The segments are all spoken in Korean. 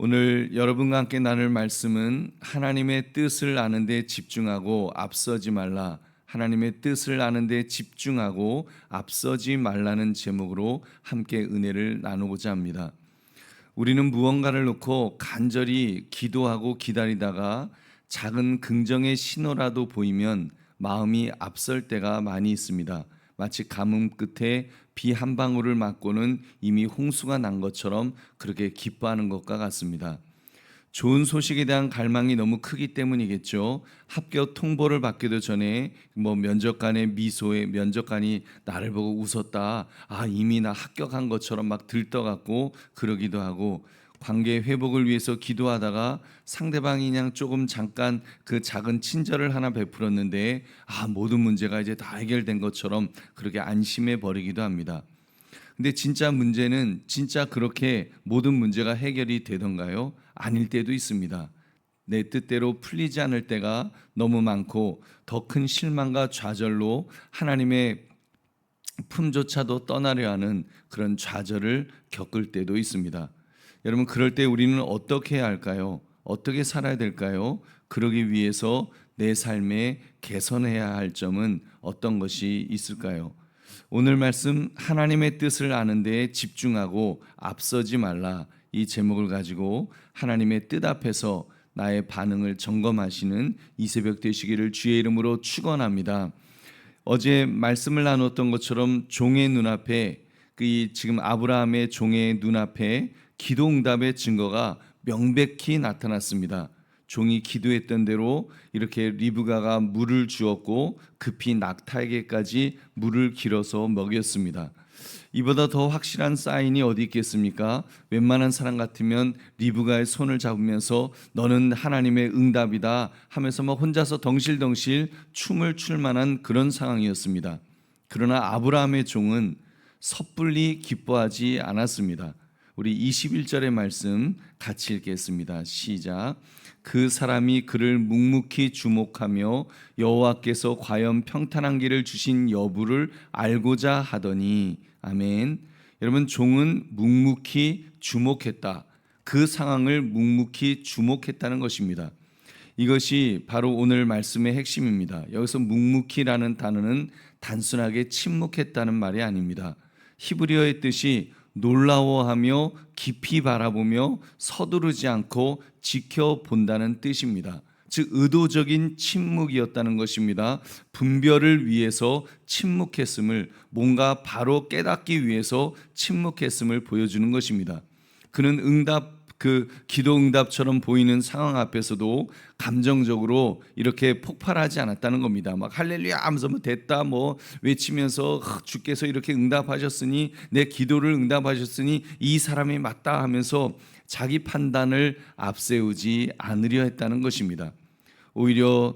오늘 여러분과 함께 나눌 말씀은 하나님의 뜻을 아는 데 집중하고 앞서지 말라. 하나님의 뜻을 아는 데 집중하고 앞서지 말라는 제목으로 함께 은혜를 나누고자 합니다. 우리는 무언가를 놓고 간절히 기도하고 기다리다가 작은 긍정의 신호라도 보이면 마음이 앞설 때가 많이 있습니다. 마치 가뭄 끝에 비 한 방울을 맞고는 이미 홍수가 난 것처럼 그렇게 기뻐하는 것과 같습니다. 좋은 소식에 대한 갈망이 너무 크기 때문이겠죠. 합격 통보를 받기도 전에 면접관의 미소에 면접관이 나를 보고 웃었다. 이미 나 합격한 것처럼 막 들떠갖고 그러기도 하고, 관계 회복을 위해서 기도하다가 상대방이 그냥 조금 잠깐 그 작은 친절을 하나 베풀었는데 모든 문제가 이제 다 해결된 것처럼 그렇게 안심해 버리기도 합니다. 근데 진짜 문제는 진짜 그렇게 모든 문제가 해결이 되던가요? 아닐 때도 있습니다. 내 뜻대로 풀리지 않을 때가 너무 많고 더 큰 실망과 좌절로 하나님의 품조차도 떠나려 하는 그런 좌절을 겪을 때도 있습니다. 여러분, 그럴 때 우리는 어떻게 해야 할까요? 어떻게 살아야 될까요? 그러기 위해서 내 삶에 개선해야 할 점은 어떤 것이 있을까요? 오늘 말씀, 하나님의 뜻을 아는 데에 집중하고 앞서지 말라, 이 제목을 가지고 하나님의 뜻 앞에서 나의 반응을 점검하시는 이 새벽 되시기를 주의 이름으로 축원합니다. 어제 말씀을 나눴던 것처럼 종의 눈앞에, 지금 아브라함의 종의 눈앞에 기도 응답의 증거가 명백히 나타났습니다. 종이 기도했던 대로 이렇게 리브가가 물을 주었고 급히 낙타에게까지 물을 길어서 먹였습니다. 이보다 더 확실한 사인이 어디 있겠습니까? 웬만한 사람 같으면 리브가의 손을 잡으면서 너는 하나님의 응답이다 하면서 혼자서 덩실덩실 춤을 출 만한 그런 상황이었습니다. 그러나 아브라함의 종은 섣불리 기뻐하지 않았습니다. 우리 21절의 말씀 같이 읽겠습니다. 시작. 그 사람이 그를 묵묵히 주목하며 여호와께서 과연 평탄한 길을 주신 여부를 알고자 하더니. 아멘. 여러분, 종은 묵묵히 주목했다. 그 상황을 묵묵히 주목했다는 것입니다. 이것이 바로 오늘 말씀의 핵심입니다. 여기서 묵묵히라는 단어는 단순하게 침묵했다는 말이 아닙니다. 히브리어의 뜻이 놀라워하며 깊이 바라보며 서두르지 않고 지켜본다는 뜻입니다. 즉 의도적인 침묵이었다는 것입니다. 분별을 위해서 침묵했음을, 뭔가 바로 깨닫기 위해서 침묵했음을 보여주는 것입니다. 그는 기도 응답처럼 보이는 상황 앞에서도 감정적으로 이렇게 폭발하지 않았다는 겁니다. 막 할렐루야 하면서 됐다 외치면서 주께서 이렇게 응답하셨으니, 내 기도를 응답하셨으니 이 사람이 맞다 하면서 자기 판단을 앞세우지 않으려 했다는 것입니다. 오히려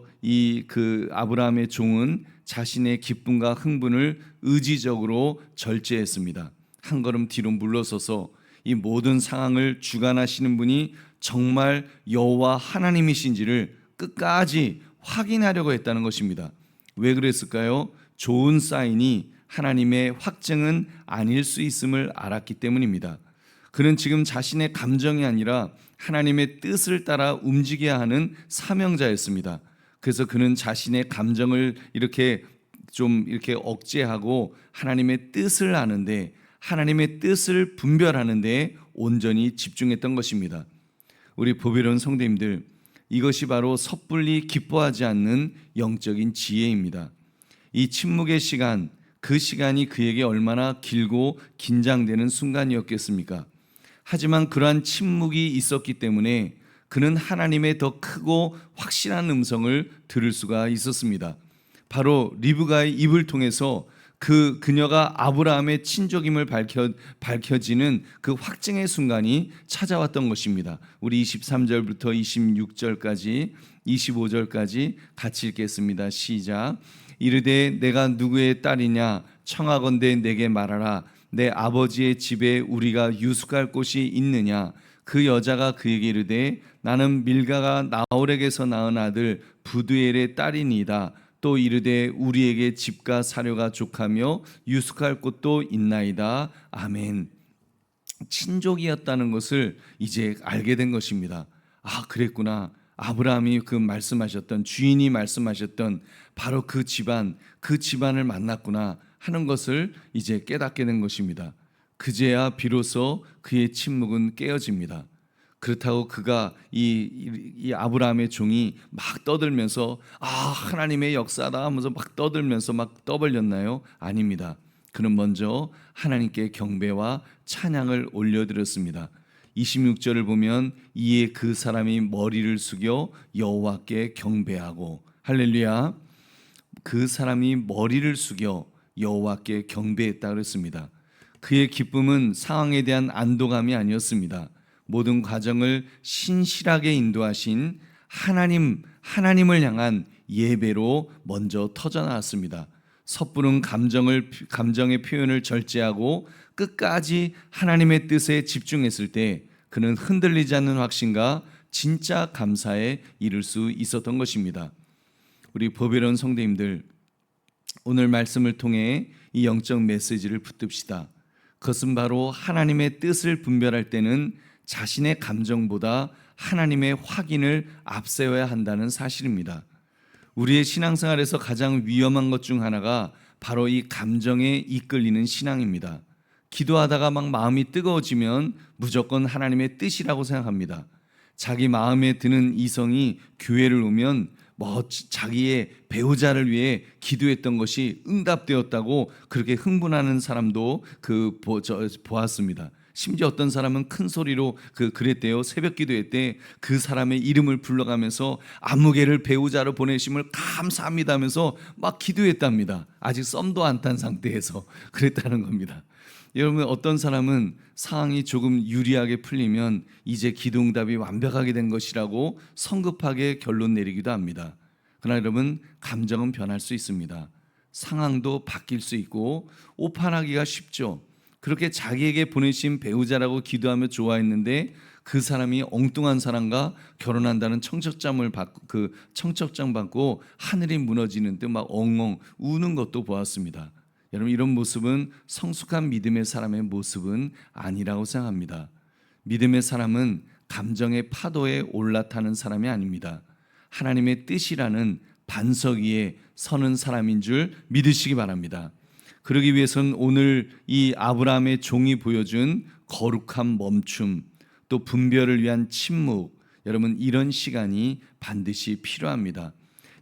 아브라함의 종은 자신의 기쁨과 흥분을 의지적으로 절제했습니다. 한 걸음 뒤로 물러서서 이 모든 상황을 주관하시는 분이 정말 여호와 하나님이신지를 끝까지 확인하려고 했다는 것입니다. 왜 그랬을까요? 좋은 사인이 하나님의 확증은 아닐 수 있음을 알았기 때문입니다. 그는 지금 자신의 감정이 아니라 하나님의 뜻을 따라 움직여야 하는 사명자였습니다. 그래서 그는 자신의 감정을 이렇게 억제하고 하나님의 뜻을 아는데, 하나님의 뜻을 분별하는 데 온전히 집중했던 것입니다. 우리 보배로운 성도님들, 이것이 바로 섣불리 기뻐하지 않는 영적인 지혜입니다. 이 침묵의 시간, 그 시간이 그에게 얼마나 길고 긴장되는 순간이었겠습니까? 하지만 그러한 침묵이 있었기 때문에 그는 하나님의 더 크고 확실한 음성을 들을 수가 있었습니다. 바로 리브가의 입을 통해서 그녀가 아브라함의 친족임을 밝혀지는 그 확증의 순간이 찾아왔던 것입니다. 우리 23절부터 26절까지 25절까지 같이 읽겠습니다. 시작. 이르되 내가 누구의 딸이냐 청하건대 내게 말하라. 내 아버지의 집에 우리가 유숙할 곳이 있느냐. 그 여자가 그에게 이르되 나는 밀가가 나홀에게서 낳은 아들 부두엘의 딸이니이다. 또 이르되 우리에게 집과 사료가 족하며 유숙할 곳도 있나이다. 아멘. 친족이었다는 것을 이제 알게 된 것입니다. 아, 그랬구나. 아브라함이 그 말씀하셨던, 주인이 말씀하셨던 바로 그 집안, 그 집안을 만났구나 하는 것을 이제 깨닫게 된 것입니다. 그제야 비로소 그의 침묵은 깨어집니다. 그렇다고 그가 이 아브라함의 종이 막 떠들면서 하나님의 역사다 하면서 막 떠들면서 막 떠벌렸나요? 아닙니다. 그는 먼저 하나님께 경배와 찬양을 올려드렸습니다. 26절을 보면 이에 그 사람이 머리를 숙여 여호와께 경배하고, 할렐루야, 그 사람이 머리를 숙여 여호와께 경배했다 그랬습니다. 그의 기쁨은 상황에 대한 안도감이 아니었습니다. 모든 과정을 신실하게 인도하신 하나님을 향한 예배로 먼저 터져나왔습니다. 섣부른 감정의 표현을 절제하고 끝까지 하나님의 뜻에 집중했을 때 그는 흔들리지 않는 확신과 진짜 감사에 이를 수 있었던 것입니다. 우리 보배로운 성도님들, 오늘 말씀을 통해 이 영적 메시지를 붙듭시다. 그것은 바로 하나님의 뜻을 분별할 때는 자신의 감정보다 하나님의 확인을 앞세워야 한다는 사실입니다. 우리의 신앙생활에서 가장 위험한 것 중 하나가 바로 이 감정에 이끌리는 신앙입니다. 기도하다가 막 마음이 뜨거워지면 무조건 하나님의 뜻이라고 생각합니다. 자기 마음에 드는 이성이 교회를 오면 자기의 배우자를 위해 기도했던 것이 응답되었다고 그렇게 흥분하는 사람도 보았습니다. 심지어 어떤 사람은 큰 소리로 그랬대요. 새벽 기도회 때 그 사람의 이름을 불러가면서 아무개를 배우자로 보내심을 감사합니다 하면서 막 기도했답니다. 아직 썸도 안 탄 상태에서 그랬다는 겁니다. 여러분, 어떤 사람은 상황이 조금 유리하게 풀리면 이제 기도응답이 완벽하게 된 것이라고 성급하게 결론 내리기도 합니다. 그러나 여러분, 감정은 변할 수 있습니다. 상황도 바뀔 수 있고 오판하기가 쉽죠. 그렇게 자기에게 보내신 배우자라고 기도하며 좋아했는데 그 사람이 엉뚱한 사람과 결혼한다는 청첩장 받고 하늘이 무너지는 듯 막 엉엉 우는 것도 보았습니다. 여러분, 이런 모습은 성숙한 믿음의 사람의 모습은 아니라고 생각합니다. 믿음의 사람은 감정의 파도에 올라타는 사람이 아닙니다. 하나님의 뜻이라는 반석 위에 서는 사람인 줄 믿으시기 바랍니다. 그러기 위해서는 오늘 이 아브라함의 종이 보여준 거룩한 멈춤, 또 분별을 위한 침묵, 여러분, 이런 시간이 반드시 필요합니다.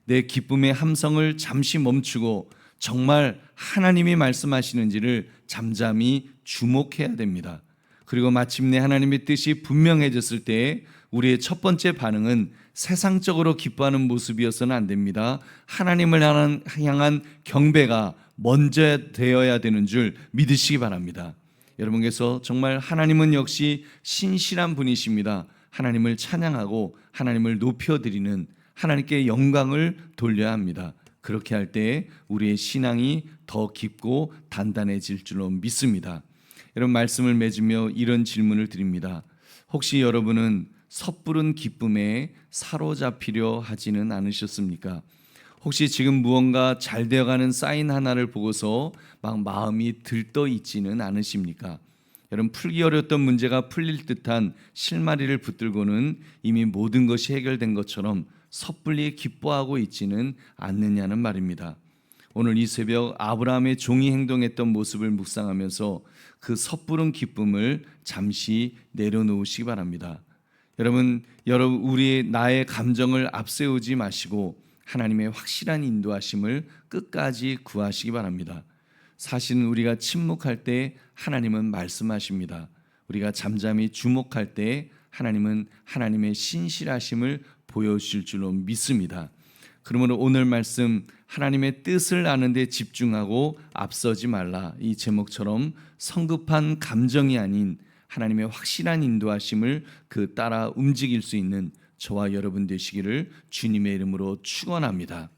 내 기쁨의 함성을 잠시 멈추고 정말 하나님이 말씀하시는지를 잠잠히 주목해야 됩니다. 그리고 마침내 하나님의 뜻이 분명해졌을 때 우리의 첫 번째 반응은 세상적으로 기뻐하는 모습이어서는 안 됩니다. 하나님을 향한 경배가 먼저 되어야 되는 줄 믿으시기 바랍니다. 여러분께서 정말 하나님은 역시 신실한 분이십니다. 하나님을 찬양하고 하나님을 높여드리는, 하나님께 영광을 돌려야 합니다. 그렇게 할 때 우리의 신앙이 더 깊고 단단해질 줄로 믿습니다. 여러분, 말씀을 맺으며 이런 질문을 드립니다. 혹시 여러분은 섣부른 기쁨에 사로잡히려 하지는 않으셨습니까? 혹시 지금 무언가 잘 되어가는 사인 하나를 보고서 막 마음이 들떠 있지는 않으십니까? 여러분, 풀기 어려웠던 문제가 풀릴 듯한 실마리를 붙들고는 이미 모든 것이 해결된 것처럼 섣불리 기뻐하고 있지는 않느냐는 말입니다. 오늘 이 새벽 아브라함의 종이 행동했던 모습을 묵상하면서 그 섣부른 기쁨을 잠시 내려놓으시기 바랍니다. 여러분, 나의 감정을 앞세우지 마시고 하나님의 확실한 인도하심을 끝까지 구하시기 바랍니다. 사실은 우리가 침묵할 때 하나님은 말씀하십니다. 우리가 잠잠히 주목할 때 하나님은 하나님의 신실하심을 보여주실 줄로 믿습니다. 그러므로 오늘 말씀, 하나님의 뜻을 아는 데 집중하고 앞서지 말라, 이 제목처럼 성급한 감정이 아닌 하나님의 확실한 인도하심을 따라 움직일 수 있는 저와 여러분 되시기를 주님의 이름으로 축원합니다.